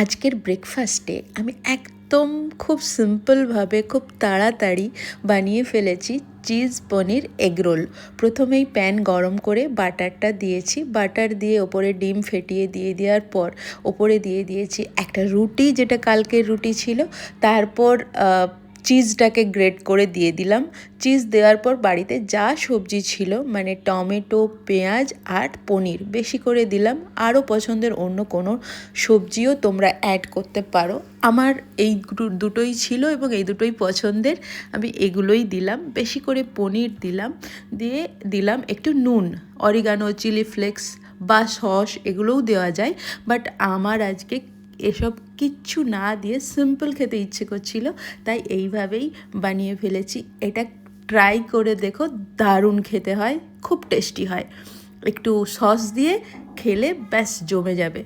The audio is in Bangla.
আজকের ব্রেকফাস্টে আমি একদম খুব সিম্পলভাবে খুব তাড়াতাড়ি বানিয়ে ফেলেছি চিজ পনির এগরোল। প্রথমেই প্যান গরম করে বাটারটা দিয়েছি, বাটার দিয়ে ওপরে ডিম ফেটিয়ে দিয়ে দেওয়ার পর ওপরে দিয়ে দিয়েছি একটা রুটি, যেটা কালকের রুটি ছিল। তারপর চিজটাকে গ্রেট করে দিয়ে দিলাম। চিজ দেওয়ার পর বাড়িতে যা সবজি ছিল, মানে টমেটো, পেঁয়াজ আর পনির বেশি করে দিলাম। আরও পছন্দের অন্য কোনো সবজিও তোমরা অ্যাড করতে পারো। আমার এই দুটোই ছিল এবং এই দুটোই পছন্দের, আমি এগুলোই দিলাম। বেশি করে পনির দিলাম, দিয়ে দিলাম একটু নুন, অরিগানো, চিলি ফ্লেক্স বা সস এগুলোও দেওয়া যায়, বাট আমার আজকে এসব কিচ্ছু না দিয়ে সিম্পল খেতে ইচ্ছে করছিল, তাই এইভাবেই বানিয়ে ফেলেছি। এটা ট্রাই করে দেখো, দারুণ খেতে হয়, খুব টেস্টি হয়। একটু সস দিয়ে খেলে ব্যাস জমে যাবে।